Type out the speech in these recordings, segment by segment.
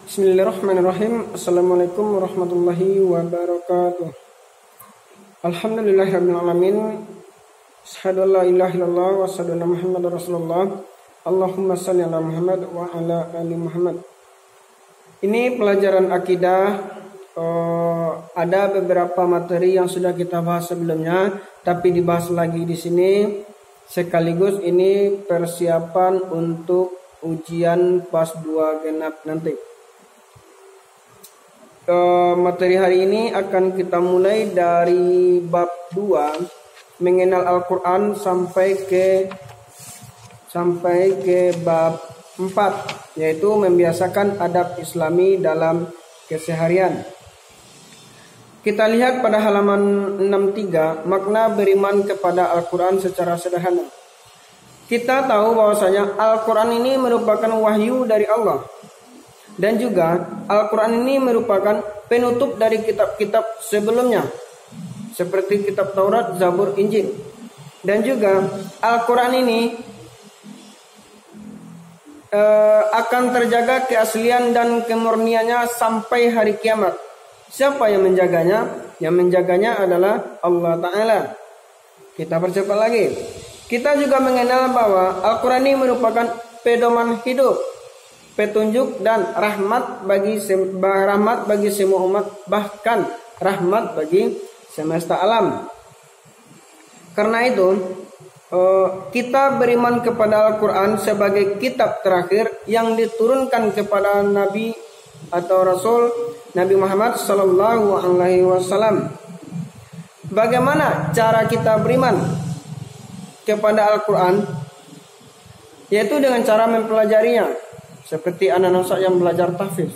Bismillahirrahmanirrahim. Assalamualaikum warahmatullahi wabarakatuh. Alhamdulillahirabbil alamin. Asyhadu an la ilaha illallah wa asyhadu anna Muhammadar Rasulullah. Allahumma shalli ala Muhammad wa ala ali Muhammad. Ini pelajaran akidah. Ada beberapa materi yang sudah kita bahas sebelumnya, tapi dibahas lagi di sini. Sekaligus ini persiapan untuk ujian PAS 2 genap nanti. Materi hari ini akan kita mulai dari bab 2 mengenal Al-Quran sampai ke bab 4, yaitu membiasakan adab Islami dalam keseharian. Kita lihat pada halaman 63 makna beriman kepada Al-Quran secara sederhana. Kita tahu bahwasanya Al-Quran ini merupakan wahyu dari Allah. Dan juga Al-Quran ini merupakan penutup dari kitab-kitab sebelumnya, seperti kitab Taurat, Zabur, Injil. Dan juga Al-Quran ini akan terjaga keaslian dan kemurniannya sampai hari kiamat. Siapa yang menjaganya? Yang menjaganya adalah Allah Ta'ala. Kita percepat lagi. Kita juga mengenal bahwa Al-Quran ini merupakan pedoman hidup, petunjuk dan rahmat bagi semua umat, bahkan rahmat bagi semesta alam. Karena itu kita beriman kepada Al-Quran sebagai kitab terakhir yang diturunkan kepada Nabi atau Rasul Nabi Muhammad Sallallahu Alaihi Wasallam. Bagaimana cara kita beriman kepada Al-Quran? Yaitu dengan cara mempelajarinya. Seperti anak-anak yang belajar tahfiz,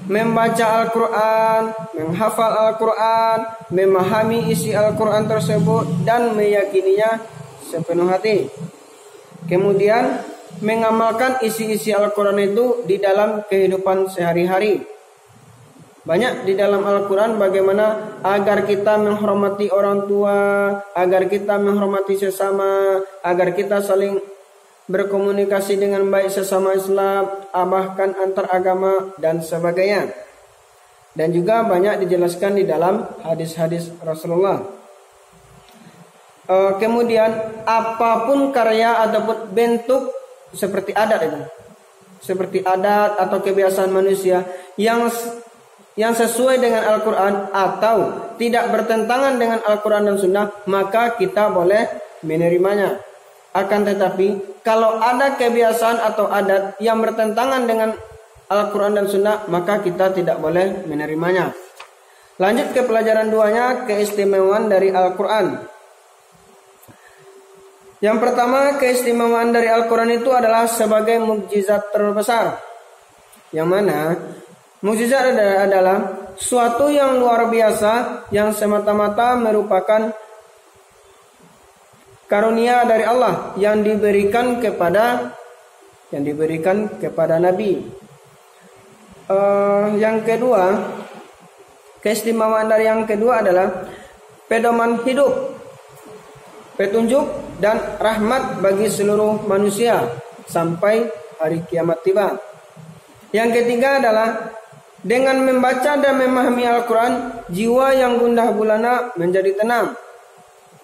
membaca Al-Quran, menghafal Al-Quran, memahami isi Al-Quran tersebut dan meyakininya sepenuh hati. Kemudian mengamalkan isi-isi Al-Quran itu di dalam kehidupan sehari-hari. Banyak di dalam Al-Quran bagaimana agar kita menghormati orang tua, agar kita menghormati sesama, agar kita saling berkomunikasi dengan baik sesama Islam, bahkan antar agama dan sebagainya. Dan juga banyak dijelaskan di dalam hadis-hadis Rasulullah. Kemudian apapun karya ataupun bentuk seperti adat itu, seperti adat atau kebiasaan manusia yang sesuai dengan Al-Quran atau tidak bertentangan dengan Al-Quran dan Sunnah, maka kita boleh menerimanya. Akan tetapi kalau ada kebiasaan atau adat yang bertentangan dengan Al-Quran dan Sunnah, maka kita tidak boleh menerimanya. Lanjut ke pelajaran 2-nya, keistimewaan dari Al-Quran. Yang pertama, keistimewaan dari Al-Quran itu adalah sebagai mukjizat terbesar. Yang mana mukjizat adalah suatu yang luar biasa yang semata-mata merupakan karunia dari Allah yang diberikan kepada Nabi. Yang kedua, keistimewaan dari yang kedua adalah pedoman hidup, petunjuk dan rahmat bagi seluruh manusia sampai hari kiamat tiba. Yang ketiga adalah dengan membaca dan memahami Al-Quran, jiwa yang gundah gulana menjadi tenang.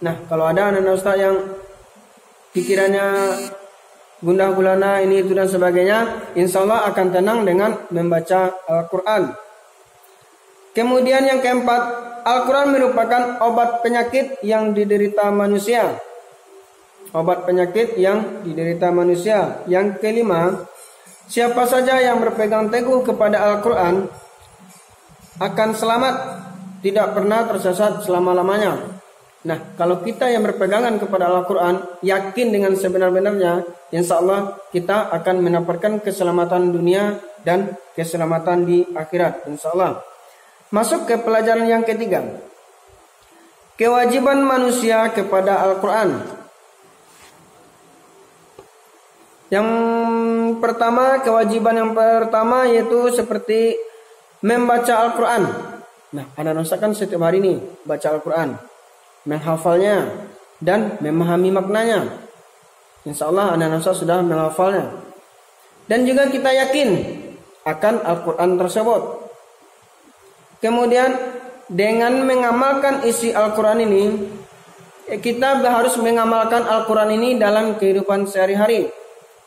Nah, kalau ada anak ustaz yang pikirannya gundah gulana ini itu dan sebagainya, insya Allah akan tenang dengan membaca Al-Quran. Kemudian yang keempat, Al-Quran merupakan obat penyakit yang diderita manusia. Obat penyakit yang diderita manusia. Yang kelima, siapa saja yang berpegang teguh kepada Al-Quran akan selamat, tidak pernah tersesat selama-lamanya. Nah, kalau kita yang berpegangan kepada Al-Quran, yakin dengan sebenar-benarnya, insya Allah kita akan mendapatkan keselamatan dunia dan keselamatan di akhirat, insya Allah. Masuk ke pelajaran yang ketiga, kewajiban manusia kepada Al-Quran. Yang pertama, kewajiban yang pertama yaitu seperti membaca Al-Quran. Nah, anak-anak kan setiap hari ini baca Al-Quran, menghafalnya dan memahami maknanya. Insya Allah anak-anak sudah menghafalnya. Dan juga kita yakin akan Al-Quran tersebut. Kemudian dengan mengamalkan isi Al-Quran ini, kita harus mengamalkan Al-Quran ini dalam kehidupan sehari-hari.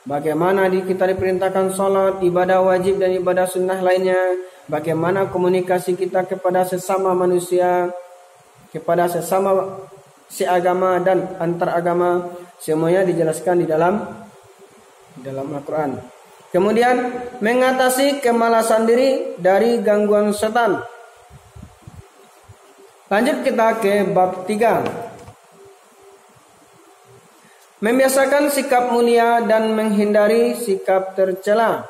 Bagaimana kita diperintahkan sholat, ibadah wajib dan ibadah sunnah lainnya. Bagaimana komunikasi kita kepada sesama manusia, kepada sesama seagama dan antar agama. Semuanya dijelaskan di dalam Al-Quran. Kemudian mengatasi kemalasan diri dari gangguan setan. Lanjut kita ke bab 3. Membiasakan sikap mulia dan menghindari sikap tercela.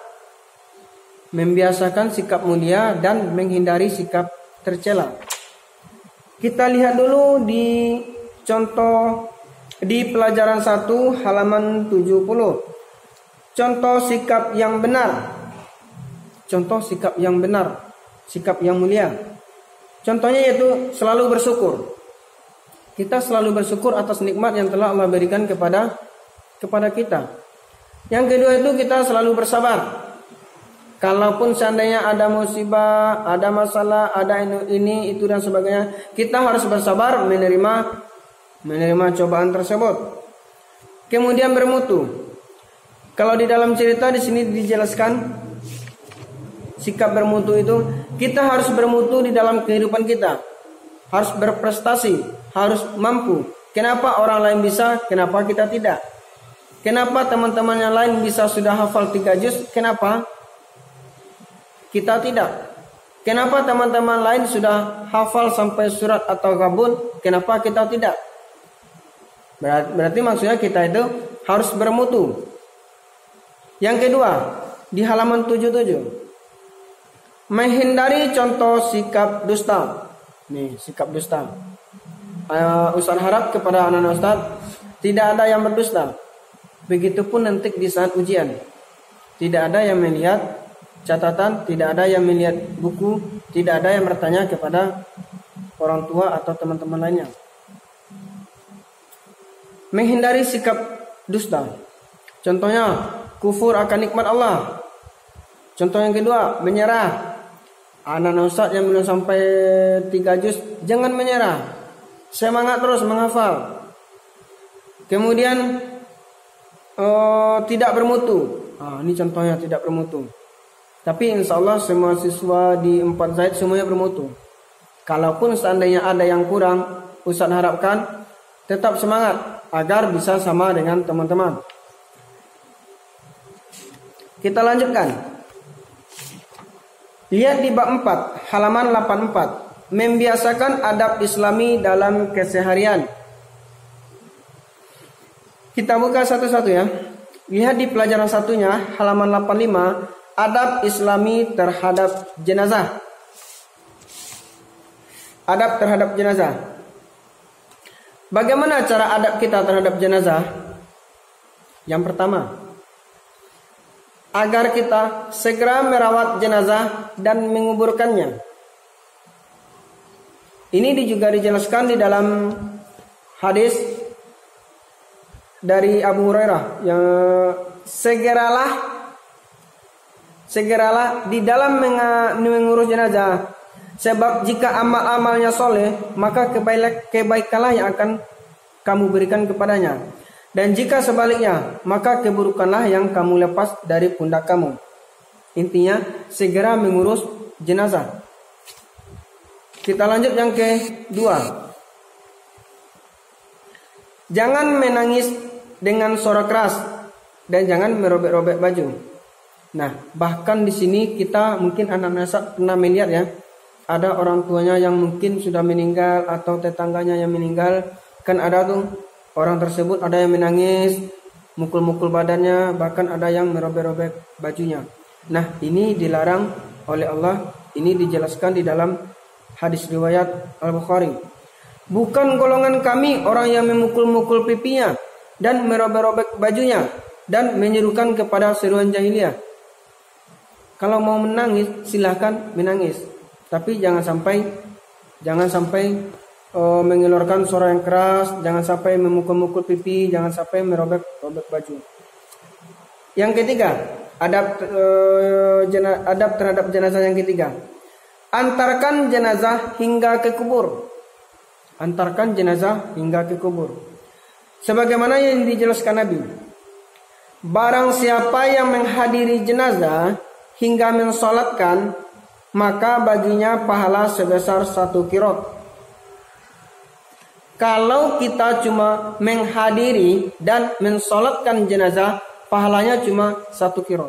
Membiasakan sikap mulia dan menghindari sikap tercela. Kita lihat dulu di contoh di pelajaran 1 halaman 70. Contoh sikap yang benar. Contoh sikap yang benar, sikap yang mulia. Contohnya yaitu selalu bersyukur. Kita selalu bersyukur atas nikmat yang telah Allah berikan kepada kita. Yang kedua itu kita selalu bersabar. Kalaupun seandainya ada musibah, ada masalah, ada ini, itu dan sebagainya, kita harus bersabar menerima cobaan tersebut. Kemudian bermutu. Kalau di dalam cerita di sini dijelaskan sikap bermutu itu, kita harus bermutu di dalam kehidupan kita. Harus berprestasi, harus mampu. Kenapa orang lain bisa, kenapa kita tidak? Kenapa teman-teman yang lain bisa sudah hafal 3 juz, kenapa kita tidak? Kenapa teman-teman lain sudah hafal sampai surat atau gabun, kenapa kita tidak? Berarti maksudnya kita itu harus bermutu. Yang kedua, di halaman 77. Menghindari contoh sikap dusta. Nih, sikap dusta. Ustaz harap kepada anak-anak Ustaz tidak ada yang berdusta. Begitupun nanti di saat ujian. Tidak ada yang melihat catatan, tidak ada yang melihat buku, tidak ada yang bertanya kepada orang tua atau teman-teman lainnya. Menghindari sikap dusta. Contohnya, kufur akan nikmat Allah. Contoh yang kedua, menyerah. Anak-anak Ustaz yang belum sampai 3 juz, jangan menyerah. Semangat terus menghafal. Kemudian tidak bermutu. Ini contohnya tidak bermutu. Tapi insya Allah semua siswa di 4 Zaid semuanya bermutu. Kalaupun seandainya ada yang kurang, Ustaz harapkan tetap semangat agar bisa sama dengan teman-teman. Kita lanjutkan. Lihat di bab 4 halaman 84. Membiasakan adab Islami dalam keseharian. Kita buka satu-satu ya. Lihat di pelajaran satunya halaman 85. Adab Islami terhadap jenazah. Adab terhadap jenazah. Bagaimana cara adab kita terhadap jenazah? Yang pertama, agar kita segera merawat jenazah dan menguburkannya. Ini juga dijelaskan di dalam hadis dari Abu Hurairah yang segeralah di dalam mengurus jenazah, sebab jika amal-amalnya soleh maka kebaikanlah yang akan kamu berikan kepadanya. Dan jika sebaliknya, maka keburukanlah yang kamu lepas dari pundak kamu. Intinya, segera mengurus jenazah. Kita lanjut yang kedua. Jangan menangis dengan suara keras dan jangan merobek-robek baju. Nah, bahkan di sini kita mungkin anak-anak pernah melihat ya, ada orang tuanya yang mungkin sudah meninggal atau tetangganya yang meninggal, kan ada tuh orang tersebut ada yang menangis, mukul-mukul badannya, bahkan ada yang merobek-robek bajunya. Nah, ini dilarang oleh Allah. Ini dijelaskan di dalam hadis riwayat Al-Bukhari. Bukan golongan kami orang yang memukul-mukul pipinya dan merobek-robek bajunya dan menyerukan kepada seruan jahiliyah. Kalau mau menangis silahkan menangis, tapi jangan sampai mengeluarkan suara yang keras, jangan sampai memukul-mukul pipi, jangan sampai merobek-robek baju. Yang ketiga, adab terhadap jenazah yang ketiga. Antarkan jenazah hingga ke kubur. Antarkan jenazah hingga ke kubur. Sebagaimana yang dijelaskan Nabi. Barang siapa yang menghadiri jenazah hingga mensolatkan, maka baginya pahala sebesar 1 qirot. Kalau kita cuma menghadiri dan mensolatkan jenazah, pahalanya cuma 1 qirot.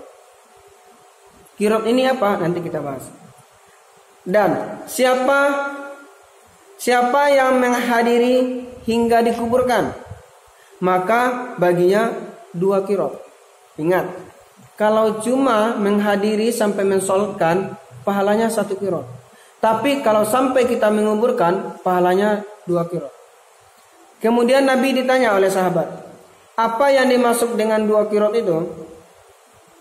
Qirot ini apa? Nanti kita bahas. Dan siapa yang menghadiri hingga dikuburkan, maka baginya 2 qirot. Ingat, kalau cuma menghadiri sampai mensolatkan, pahalanya 1 qirot. Tapi kalau sampai kita menguburkan, pahalanya 2 qirot. Kemudian Nabi ditanya oleh sahabat, apa yang dimaksud dengan 2 qirot itu?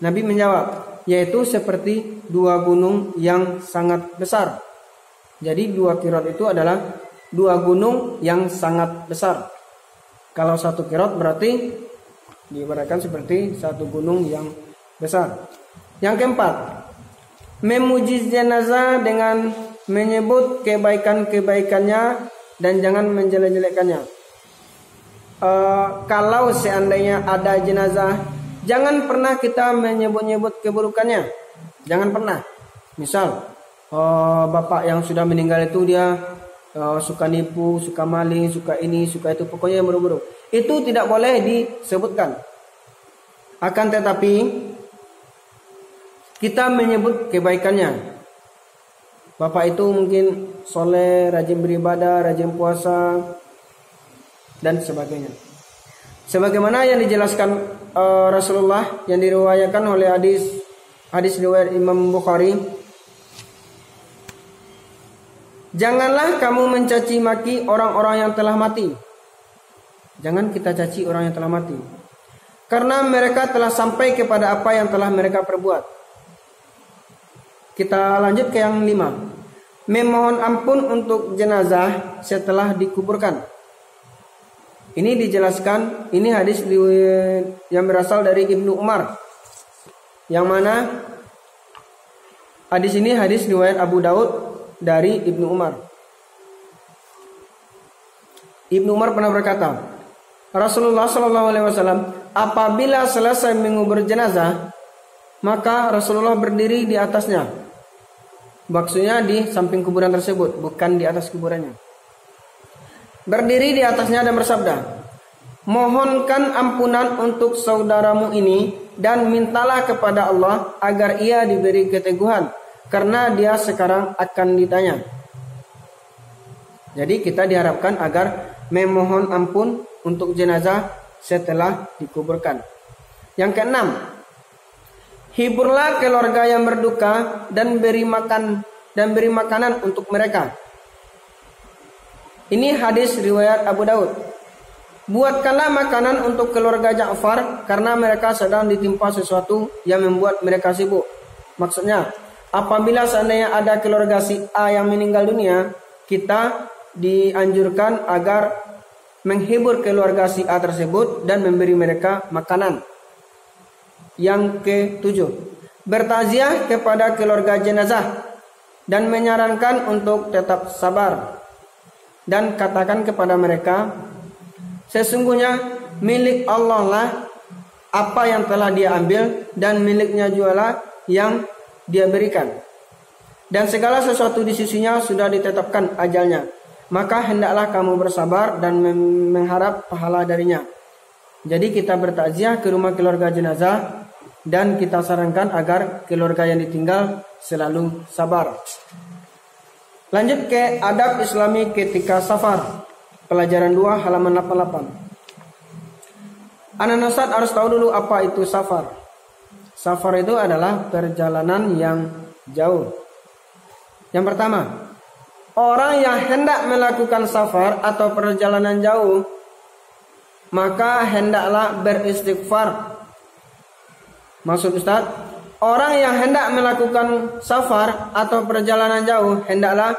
Nabi menjawab, yaitu seperti 2 gunung yang sangat besar. Jadi 2 qirot itu adalah 2 gunung yang sangat besar. Kalau 1 qirot berarti diibaratkan seperti 1 gunung yang besar. Yang keempat, memuji jenazah dengan menyebut kebaikan-kebaikannya dan jangan menjelek-jelekkannya. Kalau seandainya ada jenazah, jangan pernah kita menyebut-nyebut keburukannya. Jangan pernah. Misal bapak yang sudah meninggal itu dia suka nipu, suka maling, suka ini, suka itu, pokoknya yang buruk-buruk. Itu tidak boleh disebutkan. Akan tetapi kita menyebut kebaikannya. Bapak itu mungkin soleh, rajin beribadah, rajin puasa, dan sebagainya. Sebagaimana yang dijelaskan Rasulullah yang diriwayatkan oleh hadis riwayat Imam Bukhari, janganlah kamu mencaci maki orang-orang yang telah mati. Jangan kita caci orang yang telah mati, karena mereka telah sampai kepada apa yang telah mereka perbuat. Kita lanjut ke yang 5. Memohon ampun untuk jenazah setelah dikuburkan. Ini dijelaskan, ini hadis yang berasal dari Ibnu Umar. Yang mana hadis ini hadis riwayat Abu Daud dari Ibnu Umar. Ibnu Umar pernah berkata, Rasulullah SAW apabila selesai mengubur jenazah, maka Rasulullah berdiri di atasnya. Maksudnya di samping kuburan tersebut, bukan di atas kuburannya. Berdiri di atasnya dan bersabda, mohonkan ampunan untuk saudaramu ini dan mintalah kepada Allah agar ia diberi keteguhan, karena dia sekarang akan ditanya. Jadi kita diharapkan agar memohon ampun untuk jenazah setelah dikuburkan. Yang keenam, hiburlah keluarga yang berduka dan beri makanan untuk mereka. Ini hadis riwayat Abu Daud. Buatkanlah makanan untuk keluarga Ja'far karena mereka sedang ditimpa sesuatu yang membuat mereka sibuk. Maksudnya, apabila seandainya ada keluarga si A yang meninggal dunia, kita dianjurkan agar menghibur keluarga si A tersebut dan memberi mereka makanan. Yang ke-7, bertaziah kepada keluarga jenazah dan menyarankan untuk tetap sabar. Dan katakan kepada mereka, sesungguhnya milik Allah lah apa yang telah dia ambil, dan miliknya jualah yang dia berikan. Dan segala sesuatu di sisinya sudah ditetapkan ajalnya. Maka hendaklah kamu bersabar dan mengharap pahala darinya. Jadi kita bertakziah ke rumah keluarga jenazah, dan kita sarankan agar keluarga yang ditinggal selalu sabar. Lanjut ke adab Islami ketika safar. Pelajaran 2 halaman 88. Anak Ustaz harus tahu dulu apa itu safar. Safar itu adalah perjalanan yang jauh. Yang pertama, orang yang hendak melakukan safar atau perjalanan jauh, maka hendaklah beristighfar. Maksud Ustaz, orang yang hendak melakukan safar atau perjalanan jauh hendaklah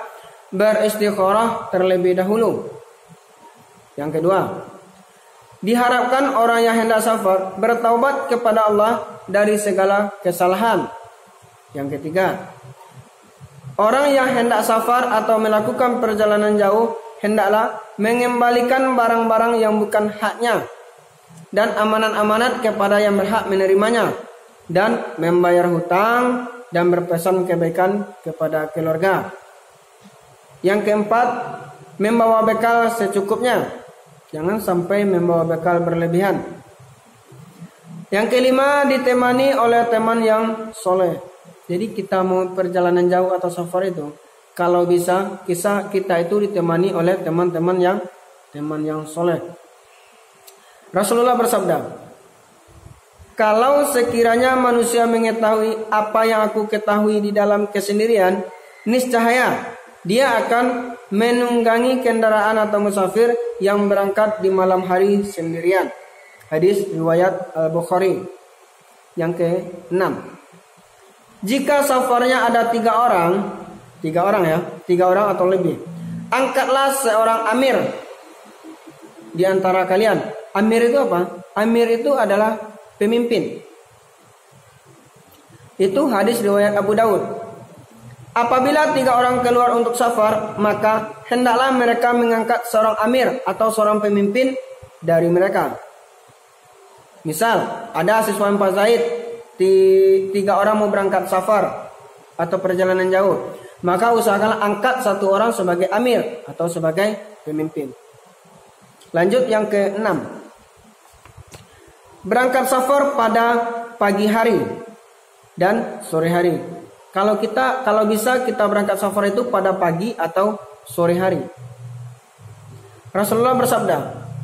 beristikharah terlebih dahulu. Yang kedua, Diharapkan orang yang hendak safar bertaubat kepada Allah dari segala kesalahan. Yang ketiga, orang yang hendak safar atau melakukan perjalanan jauh hendaklah mengembalikan barang-barang yang bukan haknya dan amanat-amanat kepada yang berhak menerimanya, dan membayar hutang dan berpesan kebaikan kepada keluarga. Yang keempat, membawa bekal secukupnya. Jangan sampai membawa bekal berlebihan. Yang kelima, ditemani oleh teman yang soleh. Jadi kita mau perjalanan jauh atau safar itu, kalau bisa kita itu ditemani oleh teman yang soleh. Rasulullah bersabda, kalau sekiranya manusia mengetahui apa yang aku ketahui di dalam kesendirian, niscaya dia akan menunggangi kendaraan atau musafir yang berangkat di malam hari sendirian. Hadis riwayat Al-Bukhari. Yang ke-6, jika safarnya ada 3 orang atau lebih, angkatlah seorang amir di antara kalian. Amir itu apa? Amir itu adalah pemimpin. Itu hadis riwayat Abu Daud. Apabila 3 orang keluar untuk safar, maka hendaklah mereka mengangkat seorang amir atau seorang pemimpin dari mereka. Misal, ada siswa Pak Zaid, 3 orang mau berangkat safar atau perjalanan jauh, maka usahakanlah angkat 1 orang sebagai amir atau sebagai pemimpin. Lanjut yang ke-6. Berangkat safar pada pagi hari dan sore hari. Kalau bisa kita berangkat safar itu pada pagi atau sore hari. Rasulullah bersabda,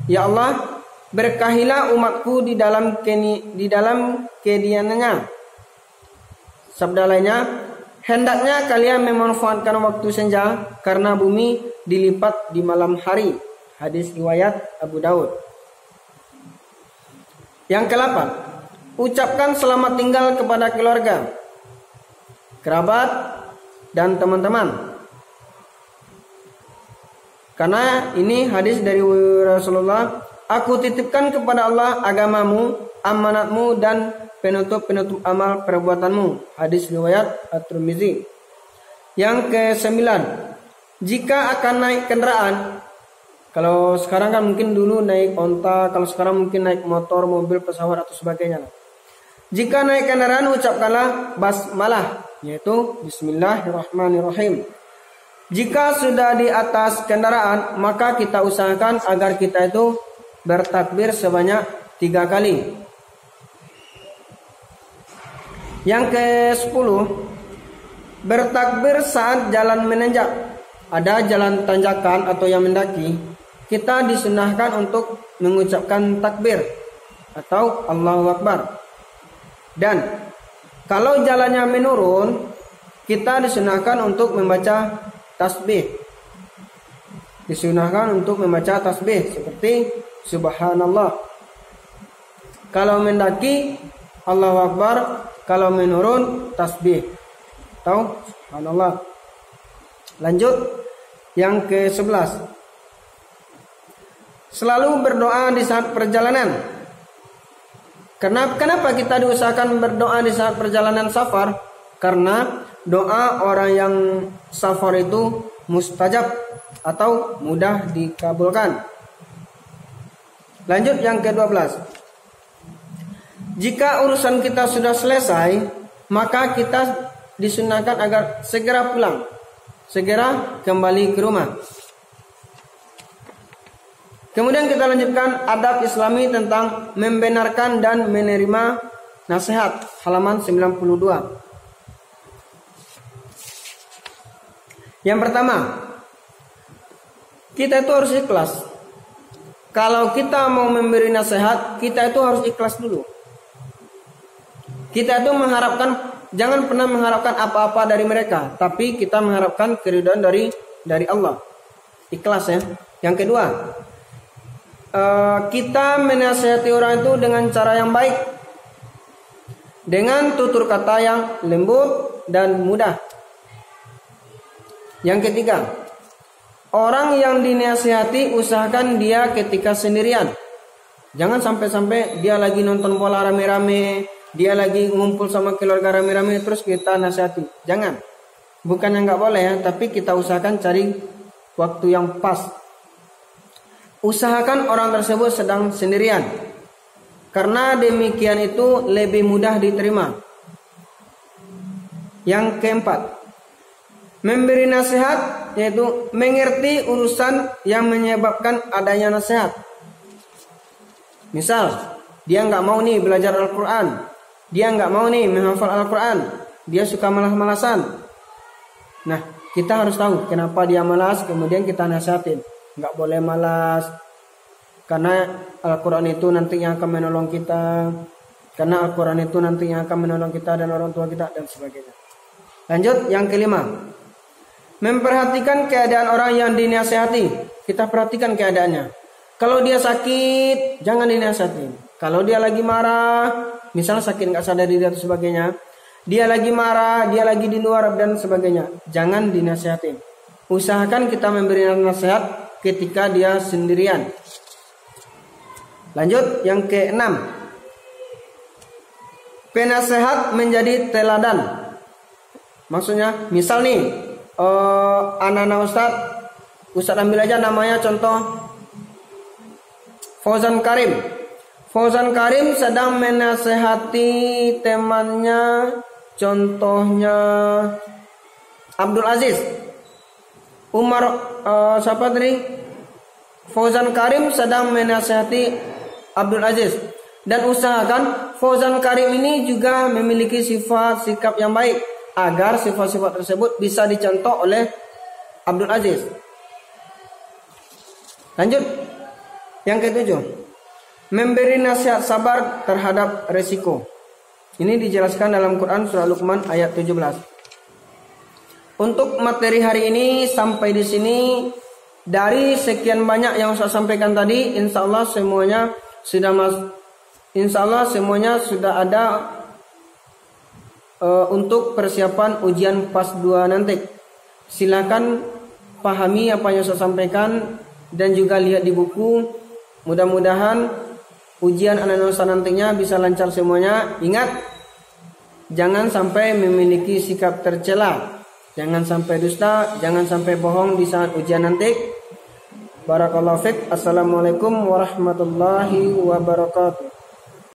ya Allah, berkahilah umatku di dalam kediamannya. Sabda lainnya, hendaknya kalian memanfaatkan waktu senja karena bumi dilipat di malam hari. Hadis riwayat Abu Daud. Yang ke-8, ucapkan selamat tinggal kepada keluarga, kerabat, dan teman-teman. Karena ini hadis dari Rasulullah, aku titipkan kepada Allah agamamu, amanatmu, dan penutup amal perbuatanmu. Hadis riwayat At-Tirmizi. Yang ke-9, jika akan naik kendaraan, kalau sekarang kan mungkin dulu naik onta, kalau sekarang mungkin naik motor, mobil, pesawat atau sebagainya. Jika naik kendaraan, ucapkanlah basmalah, yaitu Bismillahirrahmanirrahim. Jika sudah di atas kendaraan, maka kita usahakan agar kita itu bertakbir sebanyak 3 kali. Yang ke-10, bertakbir saat jalan menanjak. Ada jalan tanjakan atau yang mendaki, kita disunahkan untuk mengucapkan takbir atau Allahu Akbar. Dan kalau jalannya menurun, kita disunahkan untuk membaca tasbih. Disunahkan untuk membaca tasbih seperti Subhanallah. Kalau mendaki, Allahu Akbar. Kalau menurun, tasbih atau Subhanallah. Lanjut yang ke-11. Selalu berdoa di saat perjalanan. Kenapa kita diusahakan berdoa di saat perjalanan safar? Karena doa orang yang safar itu mustajab atau mudah dikabulkan. Lanjut yang ke-12. Jika urusan kita sudah selesai, maka kita disunahkan agar segera pulang, segera kembali ke rumah. Kemudian kita lanjutkan adab Islami tentang membenarkan dan menerima nasihat, halaman 92. Yang pertama, kita itu harus ikhlas. Kalau kita mau memberi nasihat, kita itu harus ikhlas dulu. Kita itu jangan pernah mengharapkan apa-apa dari mereka, tapi kita mengharapkan keridhaan dari Allah. Ikhlas ya. Yang kedua, kita menasihati orang itu dengan cara yang baik, dengan tutur kata yang lembut dan mudah. Yang ketiga, orang yang dinasihati usahakan dia ketika sendirian. Jangan sampai-sampai dia lagi nonton bola rame-rame, dia lagi ngumpul sama keluarga rame-rame terus kita nasihati. Jangan. Bukan yang nggak boleh ya, tapi kita usahakan cari waktu yang pas. Usahakan orang tersebut sedang sendirian. Karena demikian itu lebih mudah diterima. Yang keempat, memberi nasihat yaitu mengerti urusan yang menyebabkan adanya nasihat. Misal, dia nggak mau nih belajar Al-Quran, dia nggak mau nih menghafal Al-Quran, dia suka malas-malasan. Nah, kita harus tahu kenapa dia malas, kemudian kita nasihatin. Nggak boleh malas, karena Al-Quran itu nantinya akan menolong kita, karena Al-Quran itu nantinya akan menolong kita dan orang tua kita dan sebagainya. Lanjut, yang kelima, memperhatikan keadaan orang yang dinasihati. Kita perhatikan keadaannya. Kalau dia sakit, jangan dinasihati. Kalau dia lagi marah, misalnya sakit nggak sadar diri atau sebagainya, dia lagi marah, dia lagi di luar dan sebagainya, jangan dinasihati. Usahakan kita memberi nasihat ketika dia sendirian. Lanjut, yang keenam, penasehat menjadi teladan. Maksudnya, misal nih, anak-anak Ustadz ambil aja namanya contoh Fauzan Karim. Fauzan Karim sedang menasehati temannya, contohnya Abdul Aziz. Siapa tadi? Fauzan Karim sedang menasehati Abdul Aziz. Dan usahakan Fauzan Karim ini juga memiliki sifat sikap yang baik, agar sifat-sifat tersebut bisa dicontoh oleh Abdul Aziz. Lanjut, yang ketujuh, memberi nasihat sabar terhadap resiko. Ini dijelaskan dalam Quran surah Luqman ayat 17. Untuk materi hari ini sampai di sini. Dari sekian banyak yang saya sampaikan tadi, insya Allah semuanya sudah ada untuk persiapan ujian PAS 2 nanti. Silakan pahami apa yang saya sampaikan dan juga lihat di buku. Mudah-mudahan ujian anak-anak nantinya bisa lancar semuanya. Ingat, jangan sampai memiliki sikap tercela, jangan sampai dusta, jangan sampai bohong di saat ujian nanti. Barakallahu fiik. Assalamualaikum warahmatullahi wabarakatuh.